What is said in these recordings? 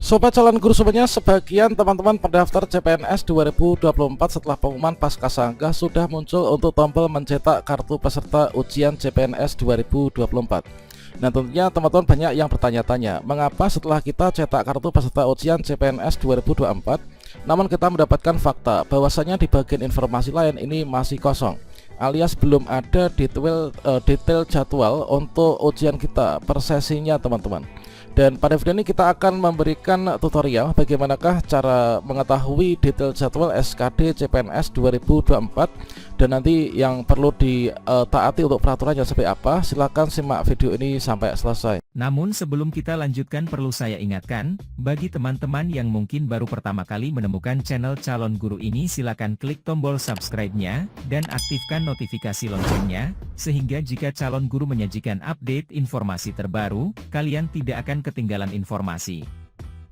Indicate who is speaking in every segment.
Speaker 1: Sobat calon guru semuanya, sebagian teman-teman pendaftar CPNS 2024 setelah pengumuman Pascasangga sudah muncul untuk tombol mencetak kartu peserta ujian CPNS 2024. Nah, tentunya teman-teman banyak yang bertanya-tanya, mengapa setelah kita cetak kartu peserta ujian CPNS 2024 namun kita mendapatkan fakta bahwasanya di bagian informasi lain ini masih kosong, alias belum ada detail jadwal untuk ujian kita per sesinya teman-teman. Dan pada video ini kita akan memberikan tutorial bagaimanakah cara mengetahui detail jadwal SKD CPNS 2024 dan nanti yang perlu ditaati untuk peraturannya seperti apa. Silahkan simak video ini sampai selesai.
Speaker 2: Namun sebelum kita lanjutkan, perlu saya ingatkan, bagi teman-teman yang mungkin baru pertama kali menemukan channel Calon Guru ini, silakan klik tombol subscribe-nya dan aktifkan notifikasi loncengnya, sehingga jika Calon Guru menyajikan update informasi terbaru, kalian tidak akan ketinggalan informasi.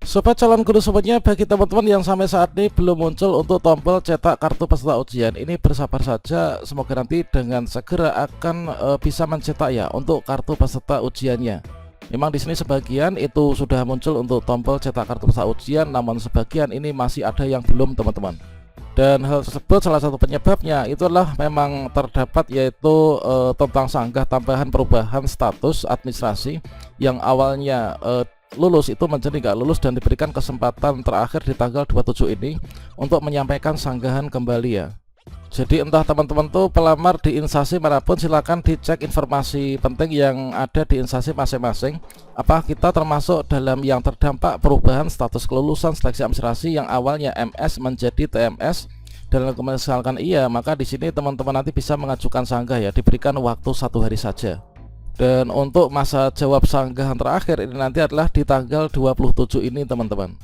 Speaker 1: Sobat calon guru semuanya, bagi teman-teman yang sampai saat ini belum muncul untuk tombol cetak kartu peserta ujian, ini bersabar saja, semoga nanti dengan segera akan bisa mencetak ya untuk kartu peserta ujiannya. Memang di sini sebagian itu sudah muncul untuk tombol cetak kartu peserta ujian, namun sebagian ini masih ada yang belum teman-teman. Dan hal tersebut salah satu penyebabnya itu adalah memang terdapat yaitu tentang sanggah tambahan perubahan status administrasi yang awalnya lulus itu menjadi nggak lulus dan diberikan kesempatan terakhir di tanggal 27 ini untuk menyampaikan sanggahan kembali ya. Jadi entah teman-teman tuh pelamar di instansi manapun, silakan dicek informasi penting yang ada di instansi masing-masing. Apa kita termasuk dalam yang terdampak perubahan status kelulusan seleksi administrasi yang awalnya MS menjadi TMS? Dan kalau misalkan iya, maka di sini teman-teman nanti bisa mengajukan sanggah ya, diberikan waktu 1 hari saja. Dan untuk masa jawab sanggahan terakhir ini nanti adalah di tanggal 27 ini teman-teman.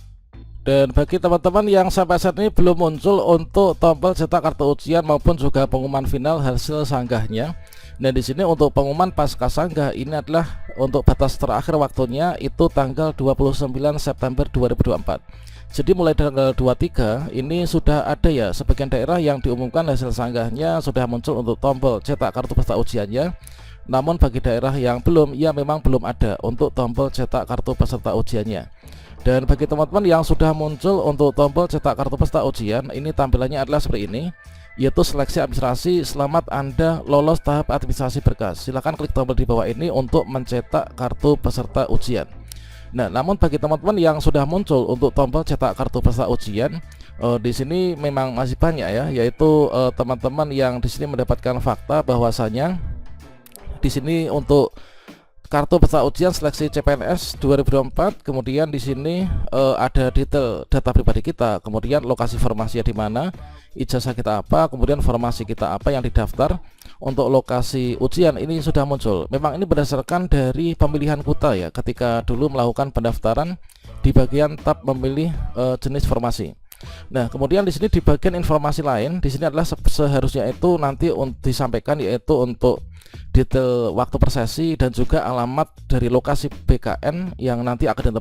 Speaker 1: Dan bagi teman-teman yang sampai saat ini belum muncul untuk tombol cetak kartu ujian maupun juga pengumuman final hasil sanggahnya, nah di sini untuk pengumuman pasca sanggah ini adalah untuk batas terakhir waktunya itu tanggal 29 September 2024. Jadi mulai tanggal 23 ini sudah ada ya sebagian daerah yang diumumkan hasil sanggahnya sudah muncul untuk tombol cetak kartu peserta ujiannya. Namun bagi daerah yang belum, ya memang belum ada untuk tombol cetak kartu peserta ujiannya. Dan bagi teman-teman yang sudah muncul untuk tombol cetak kartu peserta ujian, ini tampilannya adalah seperti ini, yaitu seleksi administrasi. Selamat Anda lolos tahap administrasi berkas. Silahkan klik tombol di bawah ini untuk mencetak kartu peserta ujian. Nah, namun bagi teman-teman yang sudah muncul untuk tombol cetak kartu peserta ujian, di sini memang masih banyak ya, yaitu teman-teman yang di sini mendapatkan fakta bahwasanya di sini untuk kartu peserta ujian seleksi CPNS 2024, kemudian di sini ada detail data pribadi kita, kemudian lokasi formasinya di mana, ijazah kita apa, kemudian formasi kita apa yang didaftar. Untuk lokasi ujian ini sudah muncul. Memang ini berdasarkan dari pemilihan kuota ya, ketika dulu melakukan pendaftaran di bagian tab memilih jenis formasi. Nah, kemudian di sini di bagian informasi lain, di sini adalah seharusnya itu nanti disampaikan yaitu untuk detail waktu persesi dan juga alamat dari lokasi BKN yang nanti akan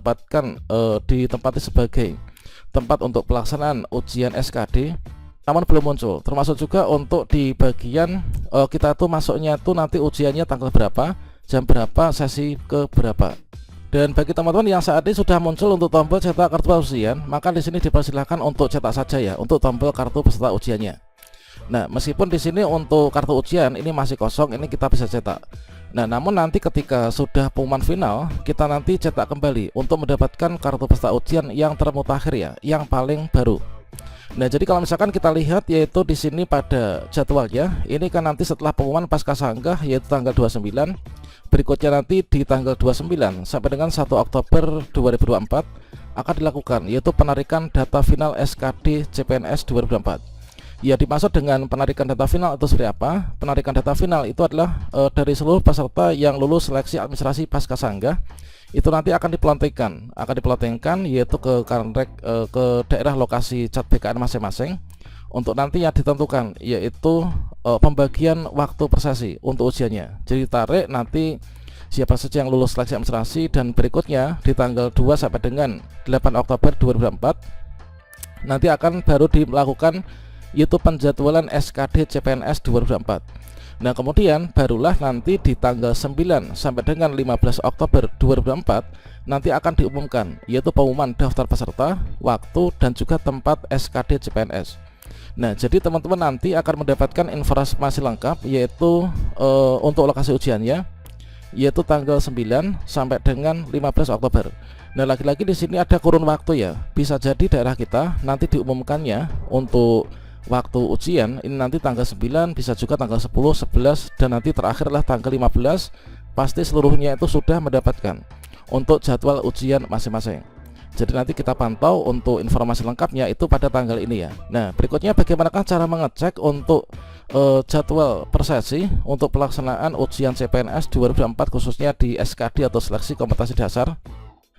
Speaker 1: ditempati sebagai tempat untuk pelaksanaan ujian SKD, namun belum muncul. Termasuk juga untuk di bagian kita tuh masuknya tuh nanti ujiannya tanggal berapa, jam berapa, sesi ke berapa. Dan bagi teman-teman yang saat ini sudah muncul untuk tombol cetak kartu peserta ujian, maka di sini dipersilahkan untuk cetak saja ya untuk tombol kartu peserta ujiannya. Nah, meskipun di sini untuk kartu ujian ini masih kosong, ini kita bisa cetak. Nah, namun nanti ketika sudah pengumuman final, kita nanti cetak kembali untuk mendapatkan kartu peserta ujian yang termutakhir ya, yang paling baru. Nah, jadi kalau misalkan kita lihat yaitu di sini pada jadwalnya, ini kan nanti setelah pengumuman pasca sanggah yaitu tanggal 29, berikutnya nanti di tanggal 29 sampai dengan 1 Oktober 2024 akan dilakukan yaitu penarikan data final SKD CPNS 2024. Ya, dimaksud dengan penarikan data final itu seperti apa? Penarikan data final itu adalah dari seluruh peserta yang lulus seleksi administrasi pasca sanggah, itu nanti akan dipelotengkan yaitu ke Kanrek, ke daerah lokasi cat BKN masing-masing untuk nanti yang ditentukan yaitu pembagian waktu persesi untuk ujiannya. Jadi tarik nanti siapa saja yang lulus seleksi administrasi, dan berikutnya di tanggal 2 sampai dengan 8 Oktober 2024 nanti akan baru dilakukan yaitu penjadwalan SKD CPNS 2024. Nah kemudian barulah nanti di tanggal 9 sampai dengan 15 Oktober 2024 nanti akan diumumkan, yaitu pengumuman daftar peserta, waktu, dan juga tempat SKD CPNS. Nah jadi teman-teman nanti akan mendapatkan informasi lengkap, yaitu untuk lokasi ujiannya, yaitu tanggal 9 sampai dengan 15 Oktober. Nah lagi-lagi di sini ada kurun waktu ya, bisa jadi daerah kita nanti diumumkannya untuk waktu ujian ini nanti tanggal 9, bisa juga tanggal 10, 11, dan nanti terakhirlah tanggal 15. Pasti seluruhnya itu sudah mendapatkan untuk jadwal ujian masing-masing. Jadi nanti kita pantau untuk informasi lengkapnya itu pada tanggal ini ya. Nah berikutnya bagaimanakah cara mengecek untuk jadwal persesi untuk pelaksanaan ujian CPNS 2024 khususnya di SKD atau seleksi kompetensi dasar.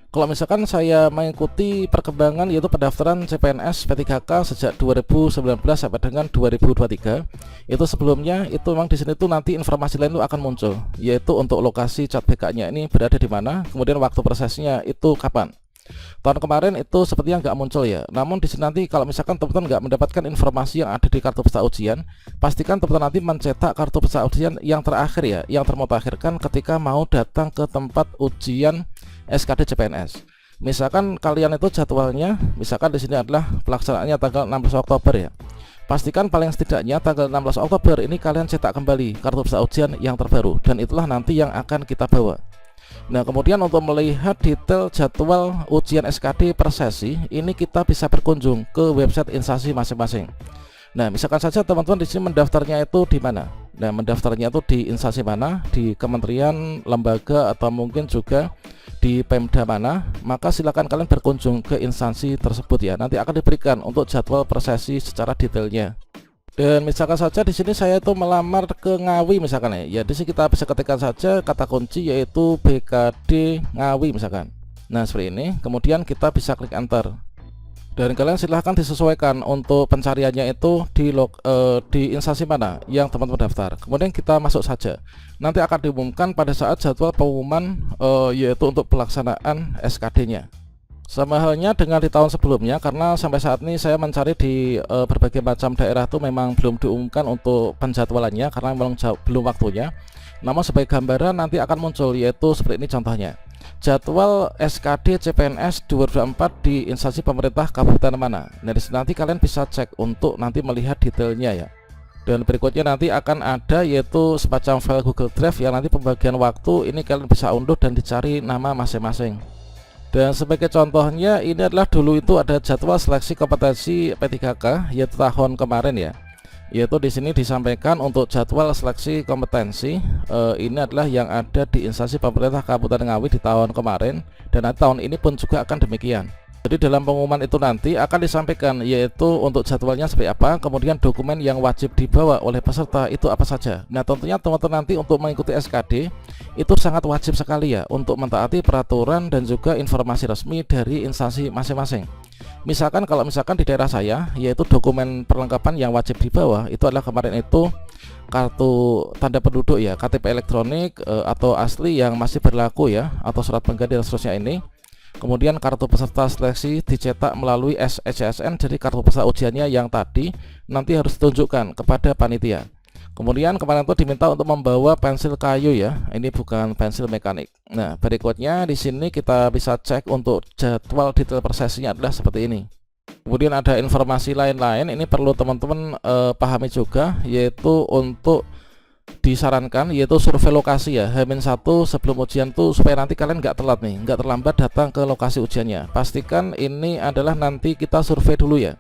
Speaker 1: Kalau misalkan saya mengikuti perkembangan yaitu pendaftaran CPNS P3K sejak 2019 sampai dengan 2023, itu sebelumnya itu memang di sini tuh nanti informasi lain itu akan muncul, yaitu untuk lokasi cat BK-nya ini berada di mana, kemudian waktu prosesnya itu kapan. Tahun kemarin itu sepertinya nggak muncul ya. Namun di sini nanti kalau misalkan teman-teman nggak mendapatkan informasi yang ada di kartu peserta ujian, pastikan teman-teman nanti mencetak kartu peserta ujian yang terakhir ya, yang termutakhirkan ketika mau datang ke tempat ujian SKD CPNS. Misalkan kalian itu jadwalnya, misalkan di sini adalah pelaksanaannya tanggal 16 Oktober ya. Pastikan paling setidaknya tanggal 16 Oktober ini kalian cetak kembali kartu peserta ujian yang terbaru, dan itulah nanti yang akan kita bawa. Nah kemudian untuk melihat detail jadwal ujian SKD per sesi ini kita bisa berkunjung ke website instansi masing-masing. Nah misalkan saja teman-teman di sini mendaftarnya itu di mana. Nah mendaftarnya itu di instansi mana, di kementerian, lembaga, atau mungkin juga di Pemda mana, maka silakan kalian berkunjung ke instansi tersebut ya. Nanti akan diberikan untuk jadwal per sesi secara detailnya. Dan misalkan saja di sini saya itu melamar ke Ngawi misalkan ya. Ya di sini kita bisa ketikkan saja kata kunci yaitu BKD Ngawi misalkan. Nah seperti ini. Kemudian kita bisa klik enter. Dan kalian silahkan disesuaikan untuk pencariannya itu di instansi mana yang teman-teman daftar. Kemudian kita masuk saja. Nanti akan diumumkan pada saat jadwal pengumuman yaitu untuk pelaksanaan SKD-nya. Sama halnya dengan di tahun sebelumnya, karena sampai saat ini saya mencari di berbagai macam daerah itu memang belum diumumkan untuk penjadwalannya karena memang belum waktunya. Namun sebagai gambaran nanti akan muncul, yaitu seperti ini contohnya. Jadwal SKD CPNS 2024 di instansi pemerintah kabupaten mana. Nah di sini nanti kalian bisa cek untuk nanti melihat detailnya ya. Dan berikutnya nanti akan ada yaitu semacam file Google Drive yang nanti pembagian waktu ini kalian bisa unduh dan dicari nama masing-masing. Dan sebagai contohnya ini adalah dulu itu ada jadwal seleksi kompetensi P3K yaitu tahun kemarin ya. Yaitu di sini disampaikan untuk jadwal seleksi kompetensi ini adalah yang ada di instansi pemerintah Kabupaten Ngawi di tahun kemarin, dan nanti tahun ini pun juga akan demikian. Jadi dalam pengumuman itu nanti akan disampaikan yaitu untuk jadwalnya seperti apa, kemudian dokumen yang wajib dibawa oleh peserta itu apa saja. Nah tentunya teman-teman nanti untuk mengikuti SKD itu sangat wajib sekali ya untuk mentaati peraturan dan juga informasi resmi dari instansi masing-masing. Misalkan kalau misalkan di daerah saya yaitu dokumen perlengkapan yang wajib dibawa itu adalah kemarin itu kartu tanda penduduk ya, KTP elektronik atau asli yang masih berlaku ya, atau surat pengganti dan seterusnya ini. Kemudian kartu peserta seleksi dicetak melalui SSN, jadi kartu peserta ujiannya yang tadi nanti harus ditunjukkan kepada panitia. Kemudian kemarin itu diminta untuk membawa pensil kayu ya, ini bukan pensil mekanik. Nah berikutnya di sini kita bisa cek untuk jadwal detail persesinya adalah seperti ini. Kemudian ada informasi lain-lain, ini perlu teman-teman pahami juga, yaitu untuk disarankan yaitu survei lokasi ya, H-1 sebelum ujian tuh supaya nanti kalian nggak telat nih, nggak terlambat datang ke lokasi ujiannya. Pastikan ini adalah nanti kita survei dulu ya.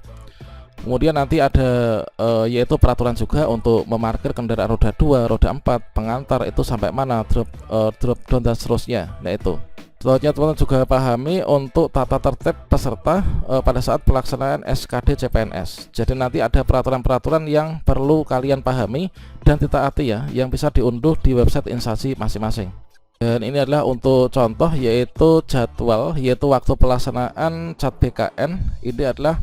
Speaker 1: Kemudian nanti ada yaitu peraturan juga untuk memarkir kendaraan roda 2, roda 4, pengantar itu sampai mana, drop down dan seterusnya. Nah itu selanjutnya teman-teman juga pahami untuk tata tertib peserta pada saat pelaksanaan SKD CPNS. Jadi nanti ada peraturan-peraturan yang perlu kalian pahami dan ditaati ya, yang bisa diunduh di website instansi masing-masing. Dan ini adalah untuk contoh yaitu jadwal, yaitu waktu pelaksanaan CAT BKN. Ini adalah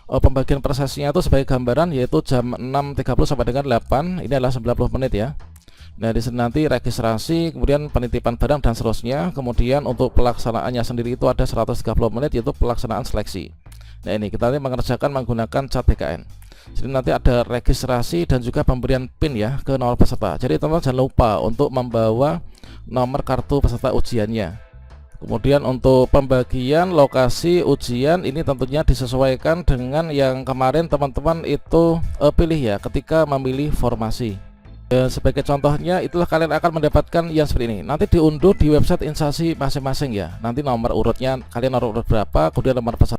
Speaker 1: pembagian persesinya itu sebagai gambaran yaitu jam 6.30 sampai dengan 8. Ini adalah 90 menit ya. Nah di sini nanti registrasi, kemudian penitipan barang dan seterusnya. Kemudian untuk pelaksanaannya sendiri itu ada 130 menit yaitu pelaksanaan seleksi. Nah ini kita nanti mengerjakan menggunakan CAT BKN. Jadi nanti ada registrasi dan juga pemberian PIN ya ke nomor peserta. Jadi teman-teman jangan lupa untuk membawa nomor kartu peserta ujiannya. Kemudian untuk pembagian lokasi ujian ini tentunya disesuaikan dengan yang kemarin teman-teman itu pilih ya ketika memilih formasi. Sebagai contohnya itulah kalian akan mendapatkan yang seperti ini. Nanti diunduh di website instansi masing-masing ya. Nanti nomor urutnya kalian nomor urut berapa, kemudian nomor peserta